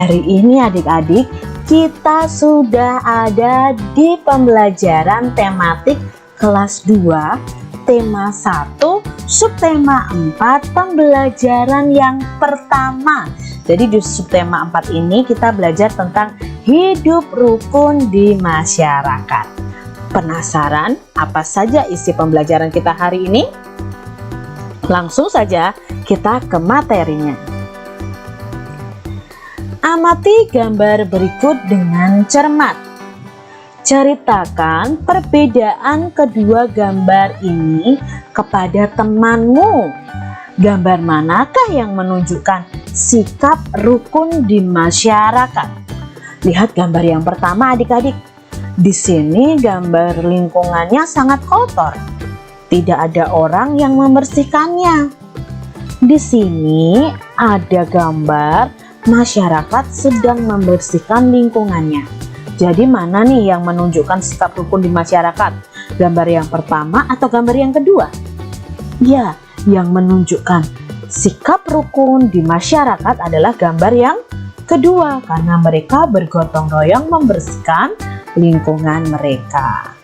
Hari ini adik-adik, kita sudah ada di pembelajaran tematik kelas 2, tema 1, subtema 4, pembelajaran yang pertama. Jadi di subtema 4 ini kita belajar tentang hidup rukun di masyarakat. Penasaran apa saja isi pembelajaran kita hari ini? Langsung saja kita ke materinya. Amati gambar berikut dengan cermat. Ceritakan perbedaan kedua gambar ini kepada temanmu. Gambar manakah yang menunjukkan sikap rukun di masyarakat? Lihat gambar yang pertama adik-adik. Di sini gambar lingkungannya sangat kotor. Tidak ada orang yang membersihkannya. Di sini ada gambar masyarakat sedang membersihkan lingkungannya. Jadi mana nih yang menunjukkan sikap rukun di masyarakat? Gambar yang pertama atau gambar yang kedua? Ya, yang menunjukkan sikap rukun di masyarakat adalah gambar yang kedua, karena mereka bergotong royong membersihkan lingkungan mereka.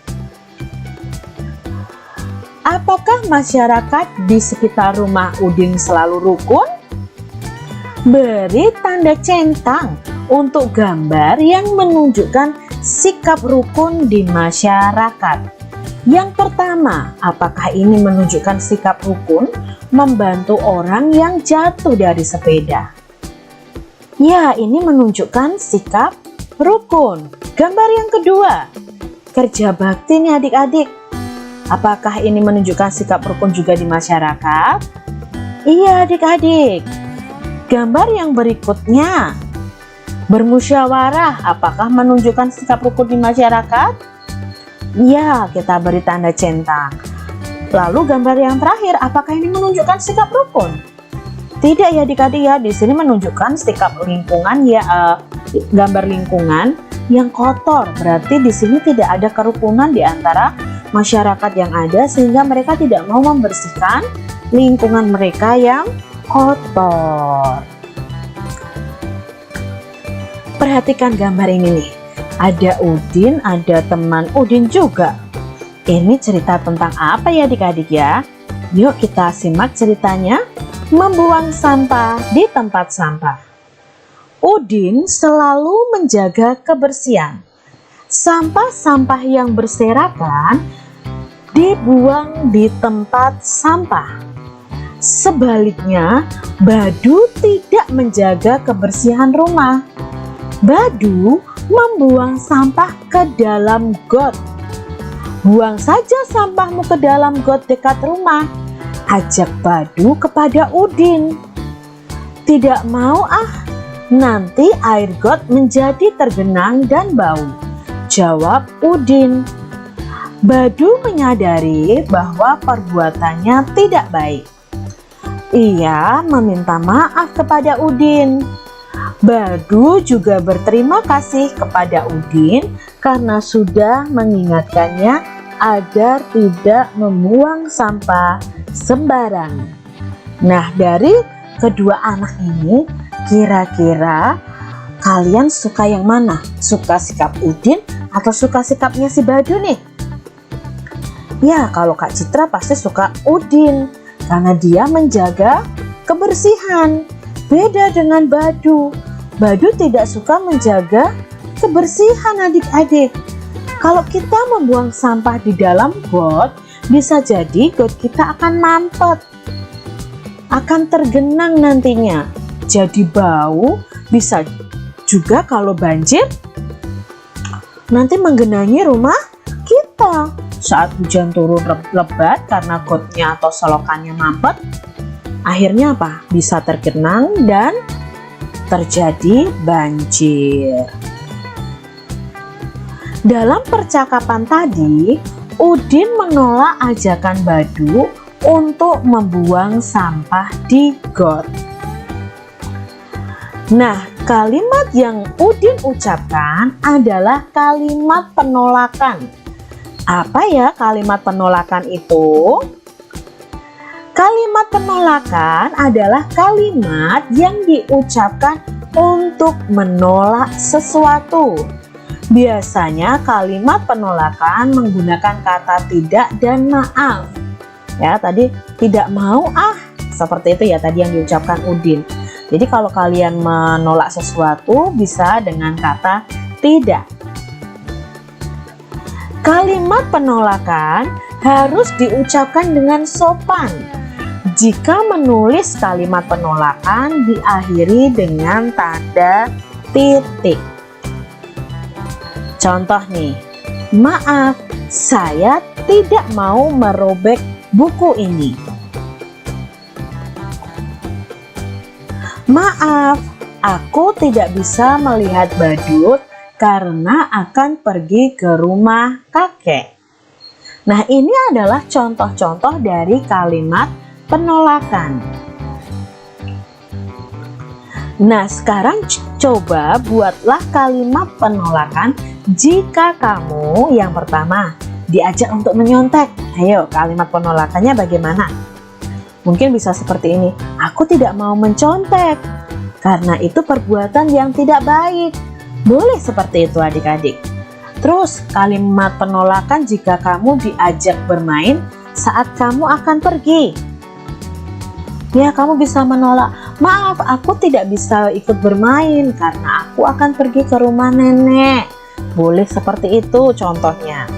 Apakah masyarakat di sekitar rumah Udin selalu rukun? Beri tanda centang untuk gambar yang menunjukkan sikap rukun di masyarakat. Yang pertama, apakah ini menunjukkan sikap rukun membantu orang yang jatuh dari sepeda? Ya, ini menunjukkan sikap rukun. Gambar yang kedua, kerja bakti nih adik-adik. Apakah ini menunjukkan sikap rukun juga di masyarakat? Iya adik-adik. Gambar yang berikutnya, bermusyawarah, apakah menunjukkan sikap rukun di masyarakat? Ya, kita beri tanda centang. Lalu gambar yang terakhir, apakah ini menunjukkan sikap rukun? Tidak ya adik-adik ya, di sini menunjukkan sikap lingkungan ya, gambar lingkungan yang kotor. Berarti di sini tidak ada kerukunan di antara masyarakat yang ada, sehingga mereka tidak mau membersihkan lingkungan mereka yang kotor. Perhatikan gambar ini nih. Ada Udin, ada teman Udin juga. Ini cerita tentang apa ya adik-adik ya? Yuk kita simak ceritanya. Membuang sampah di tempat sampah. Udin selalu menjaga kebersihan. Sampah-sampah yang berserakan dibuang di tempat sampah. Sebaliknya, Badu tidak menjaga kebersihan rumah. Badu membuang sampah ke dalam got. Buang saja sampahmu ke dalam got dekat rumah, ajak Badu kepada Udin. Tidak mau nanti air got menjadi tergenang dan bau, jawab Udin. Badu menyadari bahwa perbuatannya tidak baik. Ia meminta maaf kepada Udin. Badu juga berterima kasih kepada Udin karena sudah mengingatkannya agar tidak membuang sampah sembarangan. Nah, dari kedua anak ini, kira-kira kalian suka yang mana? Suka sikap Udin atau suka sikapnya si Badu nih? Ya, kalau Kak Citra pasti suka Udin, karena dia menjaga kebersihan. Beda dengan Badu. Badu tidak suka menjaga kebersihan adik-adik. Kalau kita membuang sampah di dalam got, bisa jadi got kita akan mampet. Akan tergenang nantinya. Jadi bau, bisa juga kalau banjir nanti menggenangi rumah kita. Saat hujan turun lebat karena gotnya atau selokannya mampet, akhirnya apa? Bisa tergenang dan terjadi banjir. Dalam percakapan tadi, Udin menolak ajakan Badu untuk membuang sampah di got. Nah, kalimat yang Udin ucapkan adalah kalimat penolakan. Apa ya kalimat penolakan itu? Kalimat penolakan adalah kalimat yang diucapkan untuk menolak sesuatu. Biasanya kalimat penolakan menggunakan kata tidak dan maaf. Ya, tadi tidak mau seperti itu ya tadi yang diucapkan Udin. Jadi kalau kalian menolak sesuatu bisa dengan kata tidak. Kalimat penolakan harus diucapkan dengan sopan. Jika menulis kalimat penolakan diakhiri dengan tanda titik. Contoh nih, maaf, saya tidak mau merobek buku ini. Maaf, aku tidak bisa melihat badut karena akan pergi ke rumah kakek. Nah, ini adalah contoh-contoh dari kalimat penolakan. Nah, sekarang coba buatlah kalimat penolakan jika kamu yang pertama diajak untuk menyontek. Ayo, kalimat penolakannya bagaimana? Mungkin bisa seperti ini. Aku tidak mau mencontek karena itu perbuatan yang tidak baik. Boleh seperti itu adik-adik. Terus kalimat penolakan jika kamu diajak bermain saat kamu akan pergi. Ya, kamu bisa menolak, maaf aku tidak bisa ikut bermain karena aku akan pergi ke rumah nenek. Boleh seperti itu contohnya.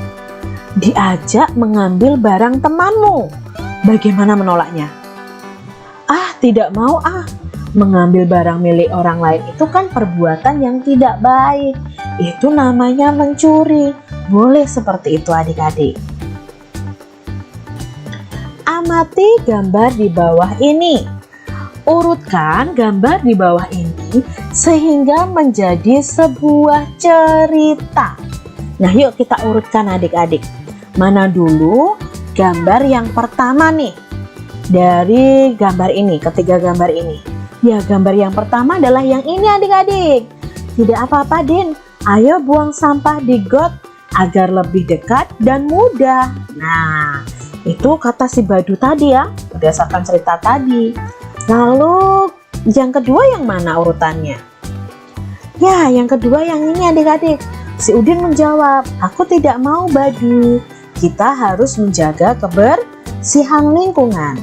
Diajak mengambil barang temanmu. Bagaimana menolaknya? Tidak mau mengambil barang milik orang lain itu kan perbuatan yang tidak baik. Itu namanya mencuri. Boleh seperti itu adik-adik. Amati gambar di bawah ini. Urutkan gambar di bawah ini sehingga menjadi sebuah cerita. Nah, yuk kita urutkan adik-adik. Mana dulu gambar yang pertama nih? Dari gambar ini, ketiga gambar ini. Ya, gambar yang pertama adalah yang ini adik-adik. Tidak apa-apa, Din. Ayo buang sampah di got agar lebih dekat dan mudah. Nah, itu kata si Badu tadi ya, berdasarkan cerita tadi. Lalu yang kedua yang mana urutannya? Ya, yang kedua yang ini adik-adik. Si Udin menjawab, aku tidak mau Badu. Kita harus menjaga kebersihan lingkungan.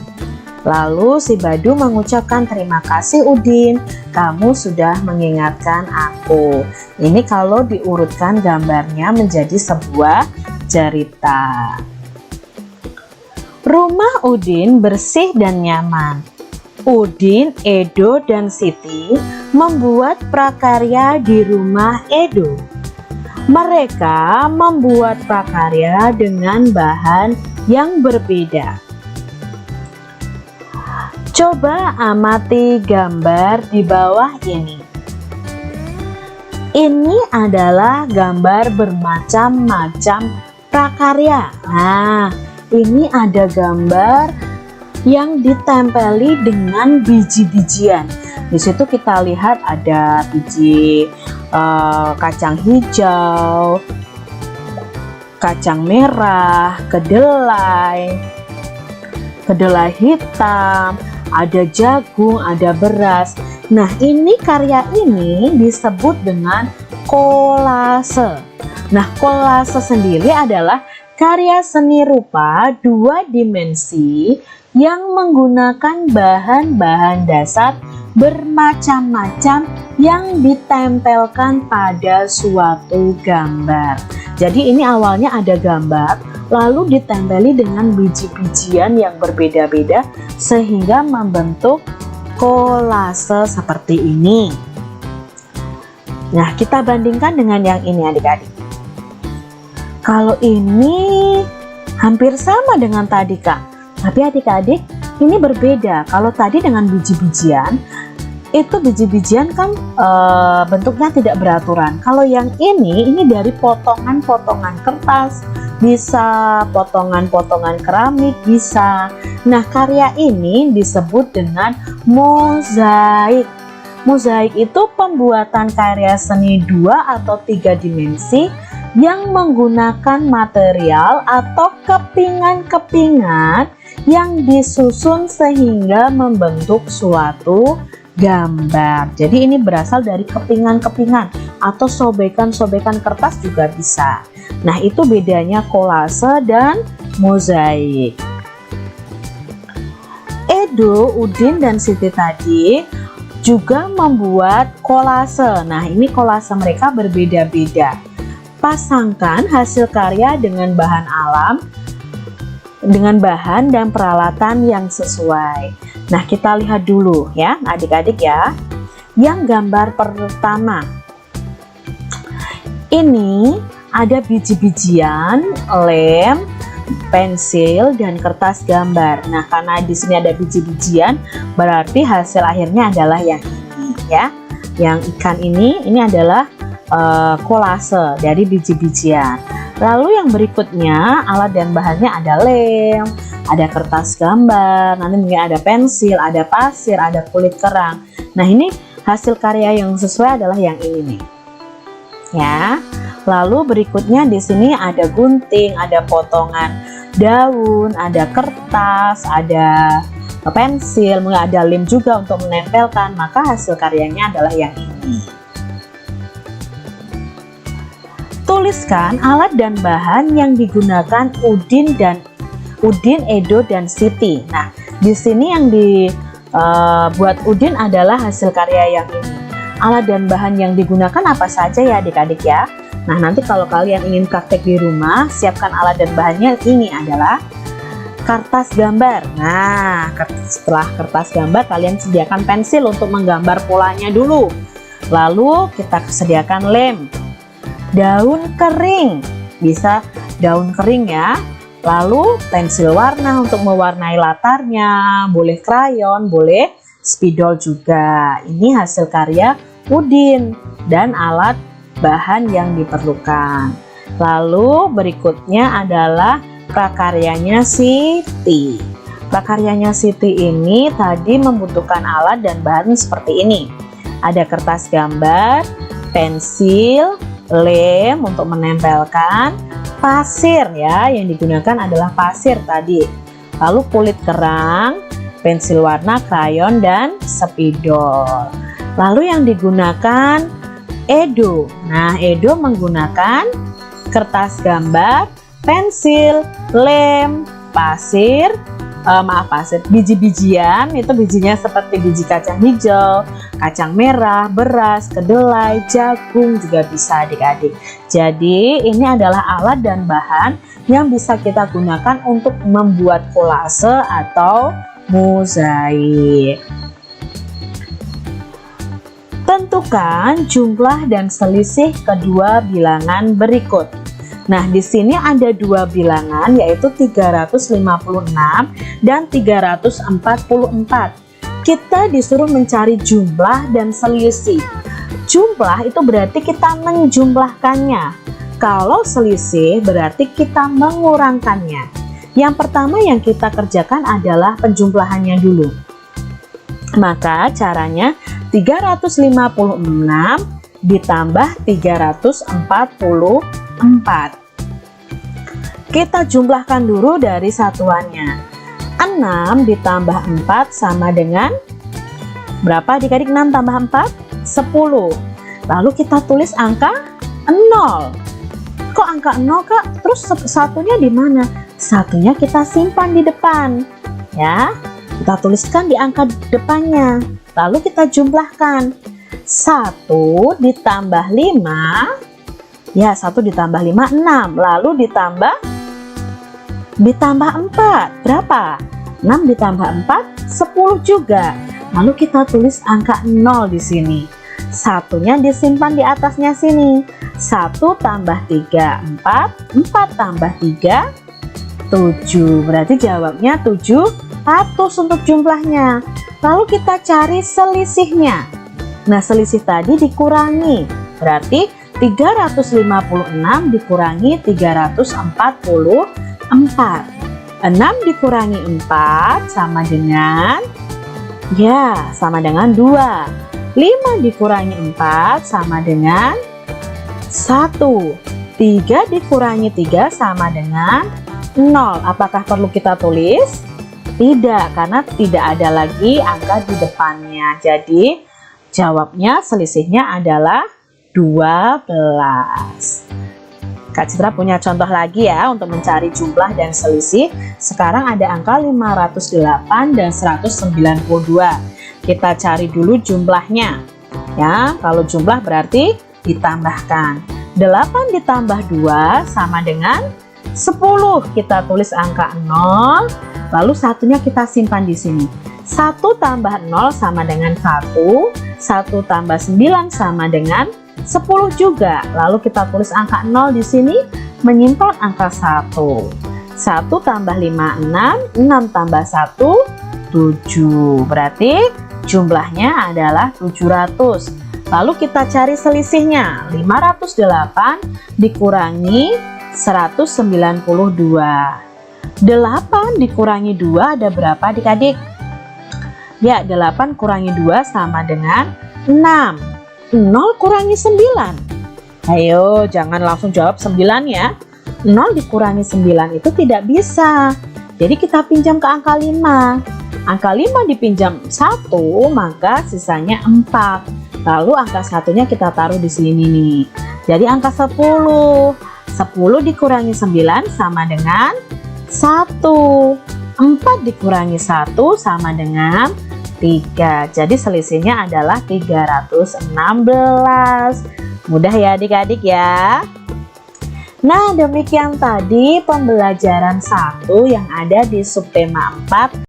Lalu si Badu mengucapkan terima kasih Udin, kamu sudah mengingatkan aku. Ini kalau diurutkan gambarnya menjadi sebuah cerita. Rumah Udin bersih dan nyaman. Udin, Edo, dan Siti membuat prakarya di rumah Edo. Mereka membuat prakarya dengan bahan yang berbeda. Coba amati gambar di bawah ini. Ini adalah gambar bermacam-macam prakarya. Nah, ini ada gambar yang ditempeli dengan biji-bijian. Di situ kita lihat ada biji kacang hijau, kacang merah, kedelai hitam, ada jagung, ada beras. Nah, ini karya ini disebut dengan kolase. Nah, kolase sendiri adalah karya seni rupa dua dimensi yang menggunakan bahan-bahan dasar bermacam-macam yang ditempelkan pada suatu gambar. Jadi ini awalnya ada gambar, lalu ditempeli dengan biji-bijian yang berbeda-beda sehingga membentuk kolase seperti ini. Nah, kita bandingkan dengan yang ini adik-adik. Kalau ini hampir sama dengan tadi Kak, tapi adik-adik ini berbeda. Kalau tadi dengan biji-bijian, itu biji-bijian kan bentuknya tidak beraturan. Kalau yang ini dari potongan-potongan kertas, bisa potongan-potongan keramik, bisa. Nah, karya ini disebut dengan mozaik. Mozaik itu pembuatan karya seni 2 atau 3 dimensi yang menggunakan material atau kepingan-kepingan yang disusun sehingga membentuk suatu gambar. Jadi ini berasal dari kepingan-kepingan atau sobekan-sobekan kertas juga bisa. Nah, itu bedanya kolase dan mozaik. Edo, Udin, dan Siti tadi juga membuat kolase. Nah, ini kolase mereka berbeda-beda. Pasangkan hasil karya dengan bahan alam, dengan bahan dan peralatan yang sesuai. Nah, kita lihat dulu ya adik-adik ya. Yang gambar pertama ini ada biji-bijian, lem, pensil, dan kertas gambar. Nah, karena di sini ada biji-bijian, berarti hasil akhirnya adalah yang ini ya. Yang ikan ini adalah kolase dari biji-bijian. Lalu yang berikutnya alat dan bahannya ada lem, ada kertas gambar, nanti mungkin ada pensil, ada pasir, ada kulit kerang. Nah, ini hasil karya yang sesuai adalah yang ini nih. Ya. Lalu berikutnya di sini ada gunting, ada potongan daun, ada kertas, ada pensil, mungkin ada lem juga untuk menempelkan. Maka hasil karyanya adalah yang ini. Tuliskan alat dan bahan yang digunakan Udin, Edo, dan Siti. Nah, di sini yang dibuat Udin adalah hasil karya yang ini. Alat dan bahan yang digunakan apa saja ya adik-adik ya. Nah, nanti kalau kalian ingin praktek di rumah, siapkan alat dan bahannya. Ini adalah kertas gambar. Nah, setelah kertas gambar, kalian sediakan pensil untuk menggambar polanya dulu. Lalu kita sediakan lem. Daun kering, bisa daun kering ya. Lalu pensil warna untuk mewarnai latarnya, boleh krayon, boleh spidol juga. Ini hasil karya Udin dan alat bahan yang diperlukan. Lalu berikutnya adalah prakaryanya Siti. Prakaryanya Siti ini tadi membutuhkan alat dan bahan seperti ini. Ada kertas gambar, pensil, lem untuk menempelkan, pasir ya, yang digunakan adalah pasir tadi. Lalu kulit kerang, pensil warna, krayon, dan spidol. Lalu yang digunakan Edo. Nah, Edo menggunakan kertas gambar, pensil, lem, pasir, biji-bijian. Itu bijinya seperti biji kacang hijau, kacang merah, beras, kedelai, jagung juga bisa adik-adik. Jadi ini adalah alat dan bahan yang bisa kita gunakan untuk membuat kolase atau mozaik. Tentukan jumlah dan selisih kedua bilangan berikut. Nah, di sini ada dua bilangan yaitu 356 dan 344. Kita disuruh mencari jumlah dan selisih. Jumlah itu berarti kita menjumlahkannya. Kalau selisih berarti kita mengurangkannya. Yang pertama yang kita kerjakan adalah penjumlahannya dulu. Maka caranya 356 ditambah 344. Kita jumlahkan dulu dari satuannya. 6 ditambah 4 sama dengan berapa adik-adik? 6 tambah 4? 10. Lalu kita tulis angka 0. Kok angka 0 Kak? Terus satunya di mana? Satunya kita simpan di depan. Ya, kita tuliskan di angka depannya. Lalu kita jumlahkan. 1 ditambah 5. Ya, 1 ditambah 5, 6. Lalu ditambah 4. Berapa? 6 ditambah 4, 10 juga. Lalu kita tulis angka 0 di sini. Satunya disimpan di atasnya sini. 1 tambah 3, 4. 4 tambah 3, 7. Berarti jawabnya 700 untuk jumlahnya. Lalu kita cari selisihnya. Nah, selisih tadi dikurangi. Berarti 356 dikurangi 344. 6 dikurangi 4 sama dengan, ya, sama dengan 2. 5 dikurangi 4 sama dengan 1. 3 dikurangi 3 sama dengan 0. Apakah perlu kita tulis? Tidak, karena tidak ada lagi angka di depannya. Jadi jawabnya selisihnya adalah 12. Kak Citra punya contoh lagi ya untuk mencari jumlah dan selisih. Sekarang ada angka 508 dan 192. Kita cari dulu jumlahnya. Ya, kalau jumlah berarti ditambahkan. 8 ditambah 2 sama dengan 10. Kita tulis angka 0. Lalu satunya kita simpan di sini. 1 tambah 0 sama dengan 1. 1 tambah 9 sama dengan 10 juga. Lalu kita tulis angka 0 di sini, menyimpan angka 1. 1 tambah 5, 6. 6 tambah 1, 7. Berarti jumlahnya adalah 700. Lalu kita cari selisihnya. 508 dikurangi 192. 8 dikurangi 2 ada berapa adik-adik? Ya, 8 kurangi 2 sama dengan 6. 0 kurangi 9. Ayo, jangan langsung jawab 9 ya. 0 dikurangi 9 itu tidak bisa. Jadi kita pinjam ke angka 5. Angka 5 dipinjam 1, maka sisanya 4. Lalu angka satunya kita taruh di sini nih. Jadi angka 10. 10 dikurangi 9 sama dengan 1. 4 dikurangi 1 sama dengan 3. Jadi selisihnya adalah 316. Mudah ya adik-adik ya. Nah, demikian tadi pembelajaran 1 yang ada di subtema 4